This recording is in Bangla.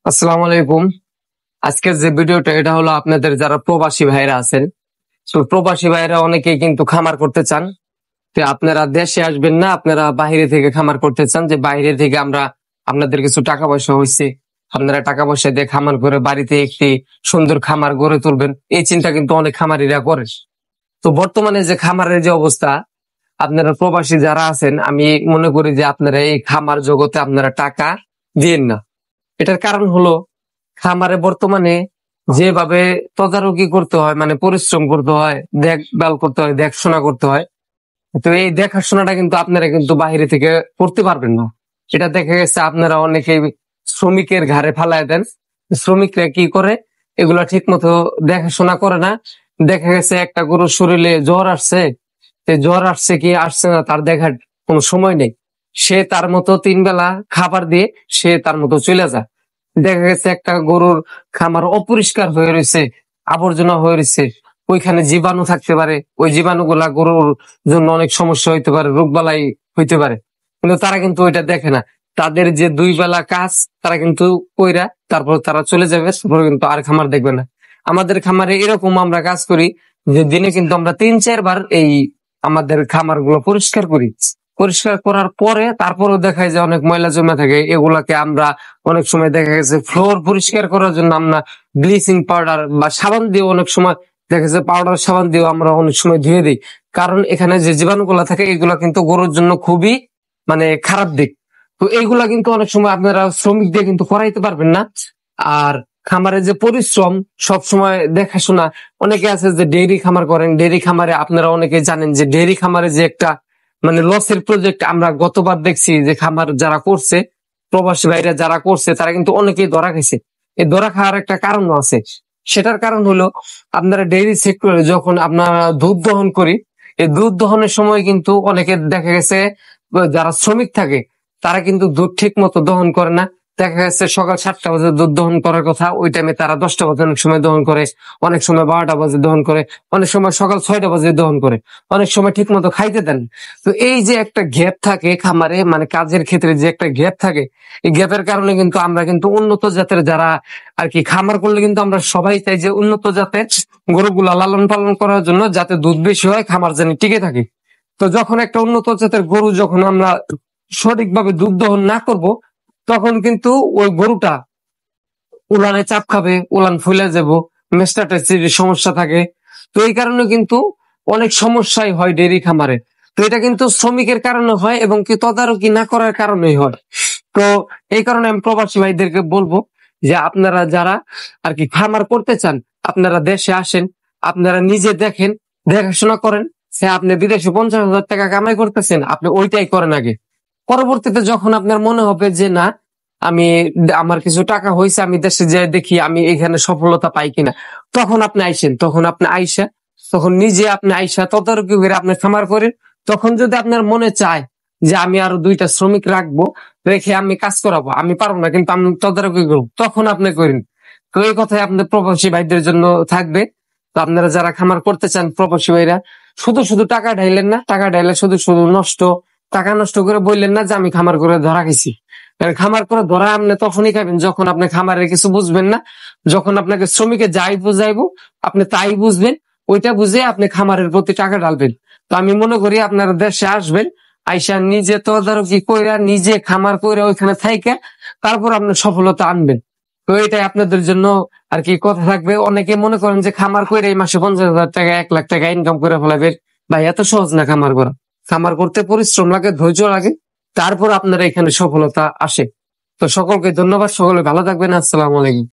আসসালামু আলাইকুম। আজকের যে ভিডিওটা এটা হলো আপনাদের যারা প্রবাসী ভাইরা আছেন। তো প্রবাসী ভাইরা অনেকেই কিন্তু খামার করতে চান। তো আপনারা দেশে আসবেন না, আপনারা বাইরে থেকে খামার করতে চান, যে বাইরে থেকে আমরা আপনাদের কিছু টাকা পয়সা হইছে, আপনারা টাকা পয়সা দিয়ে খামার করে বাড়িতে একটি সুন্দর খামার গড়ে তুলবেন, এই চিন্তা কিন্তু অনেক খামারিরা করে। তো বর্তমানে যে খামারের যে অবস্থা, আপনারা প্রবাসী যারা আছেন, আমি মনে করি যে আপনারা এই খামার জগতে আপনারা টাকা দিয়েন না। এটার কারণ হলো, খামারে বর্তমানে যেভাবে তদারকি করতে হয়, মানে পরিশ্রম করতে হয়, দেখভাল করতে হয়, দেখাশোনা করতে হয়, তো এই দেখাশোনাটা কিন্তু আপনারা কিন্তু বাইরে থেকে করতে পারবেন না। এটা দেখা গেছে আপনারা অনেকে শ্রমিকের ঘাড়ে ফালায় দেন। শ্রমিকরা কি করে, এগুলা ঠিক মতো দেখাশোনা করে না। দেখা গেছে একটা গরুর শরীরে জ্বর আসছে, জ্বর আসছে কি আসছে না তার দেখার কোনো সময় নেই। সে তার মতো 3 বেলা খাবার দিয়ে সে তার মতো চলে যায়। দেখা গেছে একটা গরুর খামার অপরিষ্কার হয়ে রয়েছে, আবর্জনা হয়ে রয়েছে, ওইখানে জীবাণু থাকতে পারে, ওই জীবাণুগুলা গরুর জন্য অনেক সমস্যা হইতে পারে, রোগবালাই হইতে পারে। কিন্তু তারা কিন্তু ওইটা দেখে না। তাদের যে 2 বেলা কাজ তারা কিন্তু কইরা তারপর তারা চলে যাবে, তারপর কিন্তু আর খামার দেখবে না। আমাদের খামারে এরকম আমরা কাজ করি যে দিনে কিন্তু আমরা 3-4 বার এই আমাদের খামার গুলো পরিষ্কার করি। পরিষ্কার করার পরে তারপরেও দেখা যায় অনেক ময়লা জমে থাকে, এগুলাকে আমরা অনেক সময় দেখা গেছে ফ্লোর পরিষ্কার করার জন্য আমরা ব্লিচিং পাউডার বা সাবান দিয়ে, অনেক সময় দেখা যাচ্ছে পাউডার সাবান দিয়েও আমরা অনেক সময় ধুয়ে দিই। কারণ এখানে যে জীবাণুগুলা থাকে এগুলা কিন্তু গরুর জন্য খুবই মানে খারাপ দিক। তো এইগুলা কিন্তু অনেক সময় আপনারা শ্রমিক দিয়ে কিন্তু করাইতে পারবেন না। আর খামারে যে পরিশ্রম, সব সময় দেখাশোনা, অনেকে আছে যে ডেইরি খামার করেন, ডেইরি খামারে আপনারা অনেকে জানেন যে ডেইরি খামারে যে একটা মানে লসের প্রজেক্ট আমরা গতবার দেখছি, যে খামার যারা করছে, প্রবাসী ভাইরা যারা করছে তারা কিন্তু অনেকেই ধরা খাইছে। এই ধরা খাওয়ার একটা কারণও আছে। সেটার কারণ হলো, আপনারা ডেইরি সেক্টরে যখন আপনারা দুধ দহন করি, এই দুধ দহনের সময় কিন্তু অনেকে দেখা গেছে যারা শ্রমিক থাকে তারা কিন্তু দুধ ঠিক মতো দহন করে না। দেখা গেছে সকাল 7টা বাজে দুধ দহন করার কথা, ওই টাইমে তারা 10টা বাজে অনেক সময় দহন করে, অনেক সময় 12টা বাজে দহন করে, অনেক সময় সকাল 6টা বাজে দহন করে, অনেক সময় ঠিক মতো খাইতে দেন। তো এই যে একটা গ্যাপ থাকে খামারে, মানে কাজের ক্ষেত্রে যে একটা গ্যাপ থাকে, এই গ্যাপের কারণে কিন্তু আমরা কিন্তু উন্নত জাতের যারা আর কি খামার করলে কিন্তু আমরা সবাই চাই যে উন্নত জাতের গরুগুলা লালন পালন করার জন্য, যাতে দুধ বেশি হয়, খামার যেন টিকে থাকে। তো যখন একটা উন্নত জাতের গরু যখন আমরা সঠিকভাবে দুধ দহন না করব, তখন কিন্তু ওই গরুটা উলানে চাপ খাবে, উলান ফুলে যাব, মেস্টাটাইসির সমস্যা থাকে। তো এই কারণে কিন্তু অনেক সমস্যাই হয় ডেইরি খামারে। তো এটা কিন্তু শ্রমিকের কারণে হয় এবং কি তদারকি না করার কারণেই হয়। তো এই কারণে আমি প্রবাসী ভাইদেরকে বলবো যে আপনারা যারা আর কি খামার করতে চান, আপনারা দেশে আসেন, আপনারা নিজে দেখেন, দেখাশোনা করেন। সে আপনি বিদেশে 50,000 টাকা কামাই করতেছেন, আপনি ওইটাই করেন আগে। পরবর্তীতে যখন আপনার মনে হবে যে না, আমি আমার কিছু টাকা হয়েছে, আমি দেশে যেয়ে দেখি আমি এখানে সফলতা পাই কিনা, তখন আপনি আইসেন। তখন আপনি আইসা, তখন নিজে আপনি আইসা তদারকি করে আপনি খামার করেন। তখন যদি আপনার মনে চায় যে আমি আরো 2টা শ্রমিক রাখবো, রেখে আমি কাজ করাবো, আমি পারবো না কিন্তু আমি তদারকি করবো, তখন আপনি করেন। তো এই কথাই আপনার প্রবাসী ভাইদের জন্য থাকবে। তো আপনারা যারা খামার করতে চান প্রবাসী ভাইরা, শুধু শুধু টাকা ঢাইলেন না, টাকা ঢাইলে শুধু শুধু নষ্ট, টাকা নষ্ট করে বললেন না যে আমি খামার করে ধরা খাইছি। কারণ খামার করে ধরা আপনি তখনই খাবেন যখন আপনি খামারের কিছু বুঝবেন না, যখন আপনাকে শ্রমিকে যাই বুঝাইবো আপনি তাই বুঝবেন, ওইটা বুঝে আপনি খামারের প্রতি টাকা ঢালবেন। তো আমি মনে করি আপনারা দেশে আসবেন, আইসা নিজে তদারকি কইরা, নিজে খামার কইরা ওইখানে থাইকা তারপর আপনি সফলতা আনবেন। তো এটাই আপনাদের জন্য আর কি কথা থাকবে। অনেকে মনে করেন যে খামার করে এই মাসে 50,000 টাকা 1 লাখ টাকা ইনকাম করে ফেলাবে। ভাই এত সহজ না খামার করা। খামার করতে পরিশ্রম লাগে, ধৈর্য লাগে, তারপর আপনারা এখানে সফলতা আসে। তো সকলকে ধন্যবাদ, সকলে ভালো থাকবেন। আসসালামু আলাইকুম।